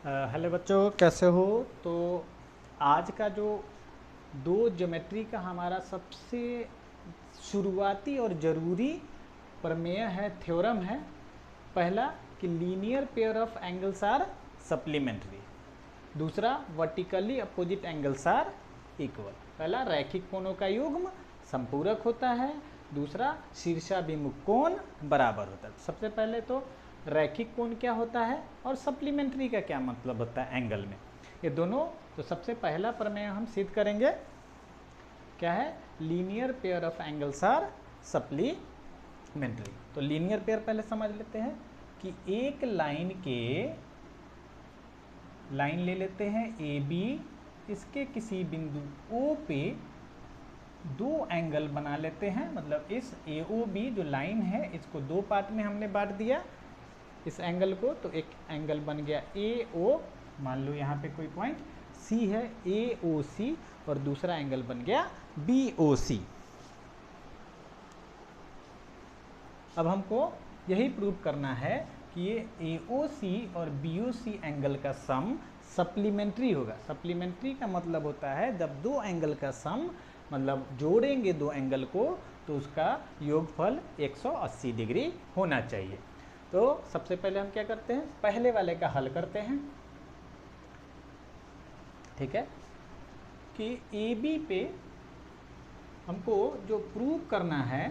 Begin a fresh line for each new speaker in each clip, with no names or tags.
Hello बच्चों, कैसे हो। तो आज का जो दो ज्योमेट्री का हमारा सबसे शुरुआती और ज़रूरी प्रमेय है, थ्योरम है। पहला कि linear pair of angles are supplementary. दूसरा vertically opposite angles are equal. पहला रैखिक कोणों का युग्म संपूरक होता है, दूसरा शीर्षाभिमुख कोण बराबर होता है। सबसे पहले तो रैखिक कोण क्या होता है और सप्लीमेंट्री का क्या मतलब होता है एंगल में, ये दोनों। तो सबसे पहला प्रमेय हम सिद्ध करेंगे, क्या है, linear pair of angles are supplementary. तो लीनियर पेयर पहले समझ लेते हैं कि एक लाइन ले लेते हैं ए बी, इसके किसी बिंदु ओ पे दो एंगल बना लेते हैं। मतलब इस ए ओ बी जो लाइन है इसको दो पार्ट में हमने बांट दिया इस एंगल को। तो एक एंगल बन गया ए ओ, मान लो यहाँ पे कोई पॉइंट सी है, ए ओ सी, और दूसरा एंगल बन गया बी ओ सी। अब हमको यही प्रूव करना है कि ये ए ओ सी और बी ओ सी एंगल का सम सप्लीमेंट्री होगा। सप्लीमेंट्री का मतलब होता है जब दो एंगल का सम, मतलब जोड़ेंगे दो एंगल को तो उसका योगफल 180 डिग्री होना चाहिए। तो सबसे पहले हम क्या करते हैं, पहले वाले का हल करते हैं। ठीक है, कि ए बी पे हमको जो प्रूव करना है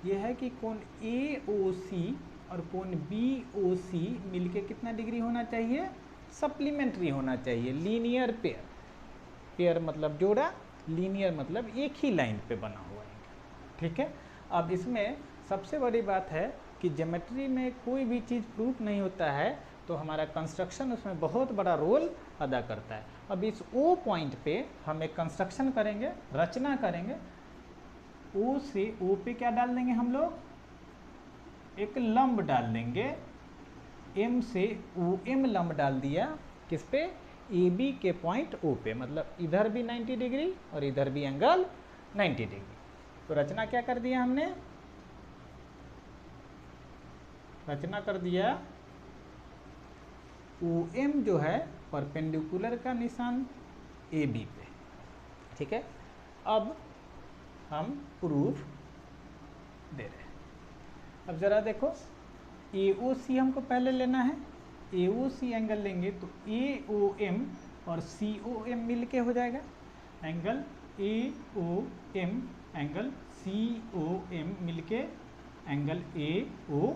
यह है कि कोण ए ओ सी और कोण बी ओ सी मिलके कितना डिग्री होना चाहिए, सप्लीमेंट्री होना चाहिए। लीनियर पेयर, पेयर मतलब जोड़ा, लीनियर मतलब एक ही लाइन पे बना हुआ है। ठीक है, अब इसमें सबसे बड़ी बात है कि ज्योमेट्री में कोई भी चीज़ प्रूफ नहीं होता है तो हमारा कंस्ट्रक्शन उसमें बहुत बड़ा रोल अदा करता है। अब इस ओ पॉइंट पे हम एक कंस्ट्रक्शन करेंगे, रचना करेंगे। ओ से ओ पे क्या डाल देंगे हम लोग, एक लंब डाल देंगे। एम से ओ एम लंब डाल दिया, किस पे, ए बी के पॉइंट ओ पे। मतलब इधर भी 90 डिग्री और इधर भी एंगल 90 डिग्री। तो रचना क्या कर दिया हमने, रचना कर दिया ओ एम जो है परपेंडिकुलर का निशान ए बी पे। ठीक है, अब हम प्रूफ दे रहे हैं। अब जरा देखो, ए ओ सी हमको पहले लेना है। ए ओ सी एंगल लेंगे तो ए ओ एम और सी ओ एम मिल के हो जाएगा angle A O M, angle C O M मिल के एंगल ए ओ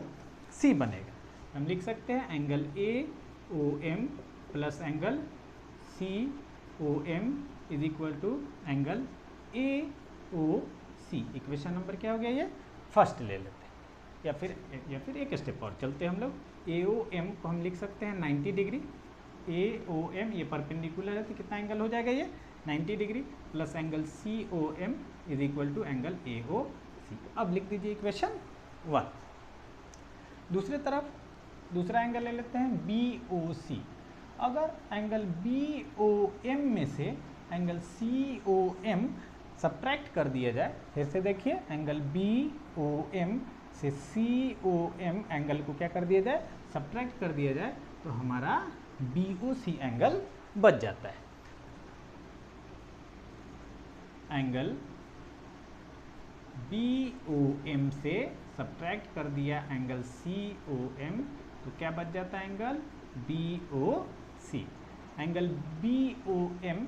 सी बनेगा। हम लिख सकते हैं angle A O M plus angle C O M is equal to angle A O C. Equation number क्या हो गया, ये फर्स्ट ले लेते हैं, या फिर एक स्टेप और चलते हैं हम लोग। ए ओ एम को हम लिख सकते हैं 90 डिग्री। ए ओ एम ये परपेंडिकुलर है तो कितना एंगल हो जाएगा, ये 90 degree, plus angle C O M is equal to angle A O C. अब लिख दीजिए इक्वेशन 1। दूसरे तरफ दूसरा एंगल ले लेते हैं बी ओ सी। अगर एंगल बी ओ एम में से angle C O M subtract कर दिया जाए, फिर से देखिए एंगल बी ओ एम से सी ओ एम एंगल को क्या कर दिया जाए, सब्ट्रैक्ट कर दिया जाए, तो हमारा बी ओ सी एंगल बच जाता है। एंगल बी ओ एम से सब्ट्रैक्ट कर दिया एंगल सी ओ एम, तो क्या बच जाता है, angle B O C. Angle B O M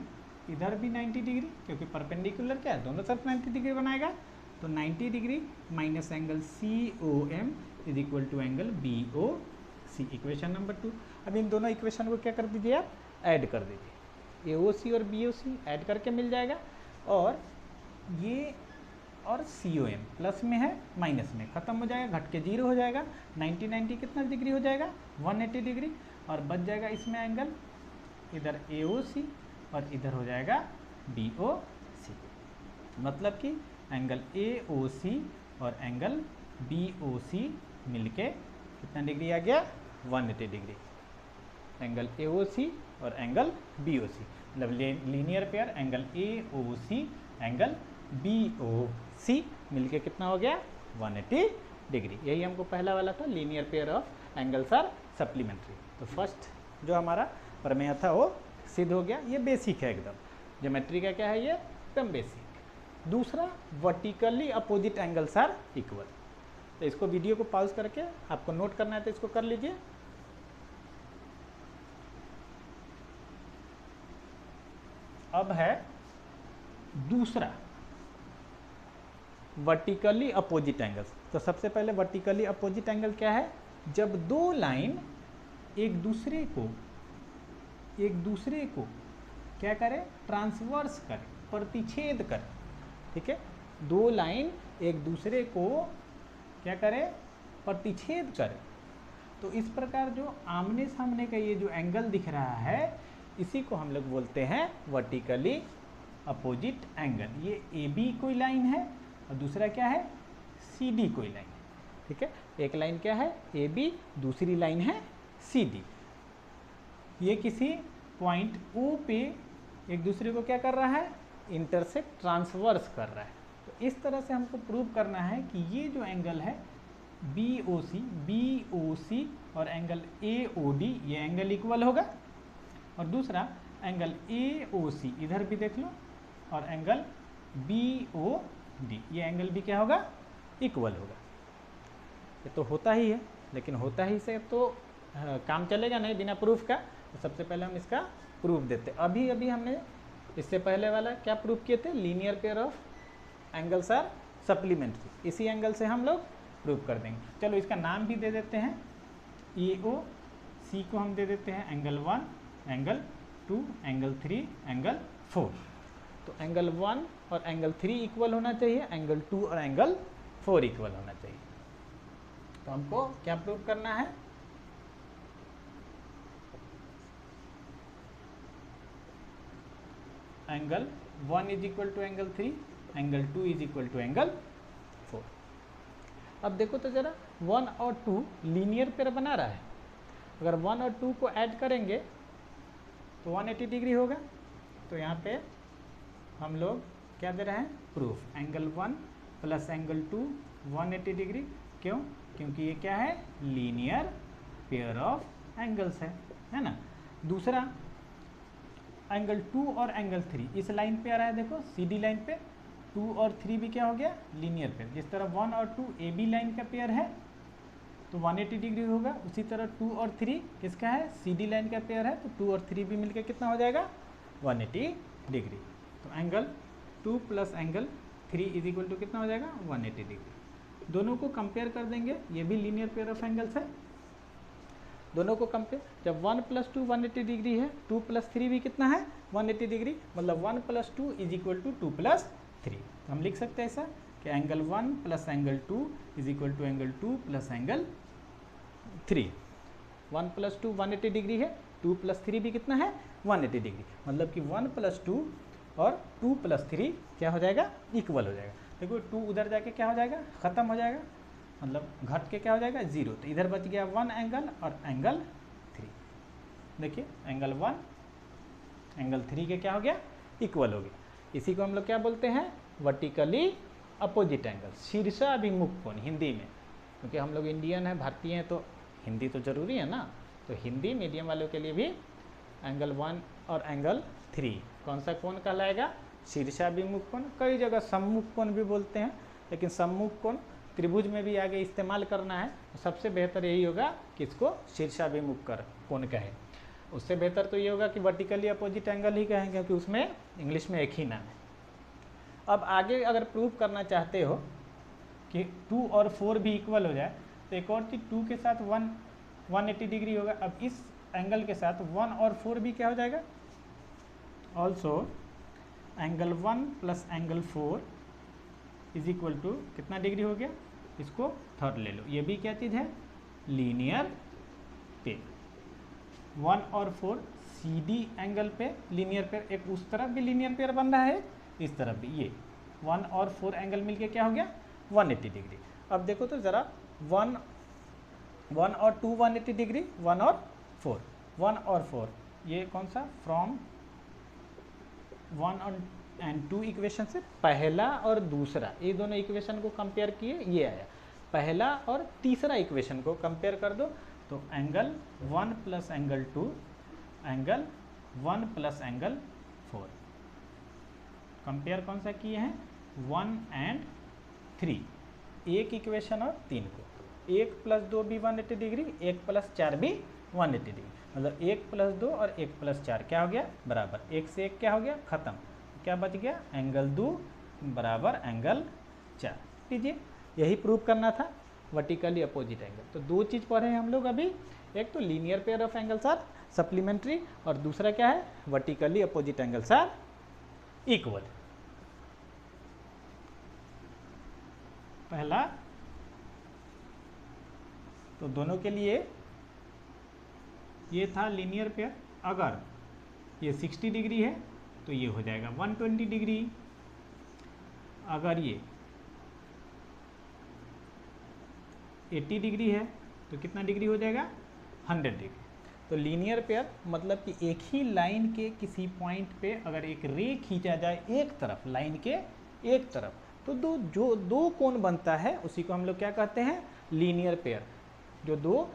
इधर भी 90 डिग्री, क्योंकि परपेंडिकुलर क्या है, दोनों तरफ 90 डिग्री बनाएगा। तो 90 degree minus angle C O M is equal to angle B O C. Equation number 2। अब इन दोनों इक्वेशन को क्या कर दीजिए, आप ऐड कर दीजिए। ए ओ सी और बी ओ सी ऐड करके मिल जाएगा, और ये और सी ओ एम प्लस में है माइनस में खत्म हो जाएगा, घट के 0 हो जाएगा। 90 90 कितना डिग्री हो जाएगा, 180 डिग्री, और बच जाएगा इसमें एंगल इधर ए ओ सी और इधर हो जाएगा बी ओ सी। मतलब कि एंगल ए ओ सी और एंगल बी ओ सी मिलके कितना डिग्री आ गया, 180 डिग्री। एंगल ए ओ सी और एंगल बी ओ सी, मतलब linear pair angle A O C angle B O C मिलके कितना हो गया, 180 डिग्री। यही हमको पहला वाला था, linear pair of angles are supplementary. तो फर्स्ट जो हमारा प्रमेय था वो सिद्ध हो गया। ये बेसिक है एकदम, ज्योमेट्री का क्या है ये, एकदम बेसिक। दूसरा, vertically opposite angles are equal. तो इसको वीडियो को पॉज करके आपको नोट करना है तो इसको कर लीजिए। अब है दूसरा, वर्टिकली अपोजिट एंगल्स। तो सबसे पहले वर्टिकली अपोजिट एंगल क्या है, जब दो लाइन एक दूसरे को क्या करें, ट्रांसवर्स करें, प्रतिच्छेद करें। ठीक है, दो लाइन एक दूसरे को क्या करें, प्रतिच्छेद करें। तो इस प्रकार जो आमने सामने का ये जो एंगल दिख रहा है, इसी को हम लोग बोलते हैं वर्टिकली अपोजिट एंगल। ये ए बी कोई लाइन है और दूसरा क्या है, सी डी कोई लाइन है। ठीक है, एक लाइन क्या है ए बी, दूसरी लाइन है सी डी। ये किसी पॉइंट ओ पे एक दूसरे को क्या कर रहा है, इंटरसेक्ट, ट्रांसवर्स कर रहा है। तो इस तरह से हमको प्रूव करना है कि ये जो एंगल है बी ओ सी और एंगल ए ओ डी, ये एंगल इक्वल होगा। और दूसरा एंगल ए ओ सी इधर भी देख लो, और एंगल बी ओ डी, ये एंगल भी क्या होगा, इक्वल होगा। ये तो होता ही है, लेकिन होता ही से तो काम चलेगा नहीं बिना प्रूफ का। तो सबसे पहले हम इसका प्रूफ देते। अभी हमने इससे पहले वाला क्या प्रूफ किए थे, linear pair of angles are supplementary. इसी एंगल से हम लोग प्रूफ कर देंगे। चलो इसका नाम भी दे देते हैं, ए ओ सी को हम दे देते हैं एंगल 1, एंगल 2, एंगल 3, एंगल 4। तो एंगल 1 और एंगल 3 इक्वल होना चाहिए, एंगल 2 और एंगल 4 इक्वल होना चाहिए। तो हमको क्या प्रूव करना है, angle 1 is equal to angle 3, angle 2 is equal to angle 4। अब देखो तो जरा 1 और 2 लीनियर पेयर बना रहा है। अगर 1 और 2 को ऐड करेंगे तो 180 डिग्री होगा। तो यहाँ पे हम लोग क्या दे रहे हैं, proof, angle 1 plus angle 2 180 degree. क्यों, क्योंकि ये क्या है, लीनियर पेयर ऑफ एंगल्स है ना। दूसरा एंगल 2 और एंगल 3 इस लाइन पे आ रहा है, देखो सी डी लाइन पे 2 और 3 भी क्या हो गया, लीनियर पेयर। जिस तरह 1 और 2 ए बी लाइन का पेयर है तो 180 डिग्री होगा, उसी तरह 2 और 3 किसका है, सी डी लाइन का पेयर है, तो 2 और 3 भी मिलकर कितना हो जाएगा, 180 डिग्री। तो angle 2 plus angle 3 is equal to कितना हो जाएगा, 180 डिग्री। दोनों को कंपेयर कर देंगे, ये भी लीनियर पेयर ऑफ एंगल्स है। दोनों को कंपेयर, जब 1 प्लस 2 180 डिग्री है, 2 प्लस 3 भी कितना है, 180 डिग्री, मतलब 1 plus 2 is equal to 2 plus 3। तो हम लिख सकते हैं ऐसा कि angle 1 plus angle 2 is equal to angle 2 plus angle 3। 1 plus 2 180 degree है, 2 प्लस 3 भी कितना है, 180 डिग्री, मतलब कि 1 प्लस 2 और 2 प्लस 3 क्या हो जाएगा, इक्वल हो जाएगा। देखो 2 उधर जाके क्या हो जाएगा, ख़त्म हो जाएगा, मतलब घट के क्या हो जाएगा, 0। तो इधर बच गया 1 एंगल और एंगल 3। देखिए एंगल 1 एंगल 3 के क्या हो गया, इक्वल हो गया। इसी को हम लोग क्या बोलते हैं, वर्टिकली अपोजिट एंगल, शीर्षाभिमुख कोण हिंदी में। क्योंकि हम लोग इंडियन है, भारतीय हैं, तो हिंदी तो जरूरी है ना। तो हिंदी मीडियम वालों के लिए भी एंगल 1 और एंगल 3 कौन सा कोण कहलाएगा, शीर्षाभिमुख कोण। कई जगह सम्मुख कोण भी बोलते हैं, लेकिन सम्मुख कोण त्रिभुज में भी आगे इस्तेमाल करना है, तो सबसे बेहतर यही होगा कि इसको शीर्षाभिमुख कर कोण कहें। उससे बेहतर तो ये होगा कि वर्टिकली अपोजिट एंगल ही कहें, क्योंकि उसमें इंग्लिश में एक ही नाम है। अब आगे अगर प्रूव करना चाहते हो कि 2 और 4 भी इक्वल हो जाए, तो एक और चीज़, 2 के साथ 180 डिग्री होगा। अब इस एंगल के साथ 1 और 4 भी क्या हो जाएगा, also angle 1 plus angle 4 is equal to कितना डिग्री हो गया, इसको थर्ड ले लो। ये भी क्या चीज़ है, लीनियर पेयर। 1 और 4 सी डी एंगल पे लीनियर पेयर, एक उस तरफ भी लीनियर पेयर बन रहा है, इस तरफ भी। ये 1 और 4 एंगल मिलके क्या हो गया, 180 डिग्री। अब देखो तो ज़रा 1 और 2 180 डिग्री, 1 और 4, 1 और 4 ये कौन सा, फ्रॉम 1 एंड 2 इक्वेशन से पहला और दूसरा, ये दोनों इक्वेशन को कंपेयर किए, ये आया। पहला और तीसरा इक्वेशन को कंपेयर कर दो, तो angle 1 plus angle 2, angle 1 plus angle 4। Compare कौन सा किए हैं? 1 एंड 3, एक इक्वेशन और 3 को। 1 प्लस 2 भी 180 डिग्री, 1 प्लस 4 भी 180 डिग्री, मतलब 1 प्लस 2 और 1 प्लस 4 क्या हो गया? बराबर। 1 से 1 क्या हो गया? खत्म। क्या बच गया? एंगल 2 बराबर एंगल 4। लीजिए, यही प्रूव करना था, वर्टिकली अपोजिट एंगल। तो दो चीज़ पढ़े हैं हम लोग अभी, एक तो linear pair of angles are supplementary, और दूसरा क्या है? Vertically opposite angles are equal. पहला तो दोनों के लिए ये था लीनियर पेयर। अगर ये 60 डिग्री है तो ये हो जाएगा 120 डिग्री, अगर ये 80 डिग्री है तो कितना डिग्री हो जाएगा? 100 डिग्री। तो लीनियर पेयर मतलब कि एक ही लाइन के किसी पॉइंट पे अगर एक रे खींचा जाए एक तरफ, लाइन के एक तरफ, तो दो कोण बनता है, उसी को हम लोग क्या कहते हैं? Linear pair. जो दो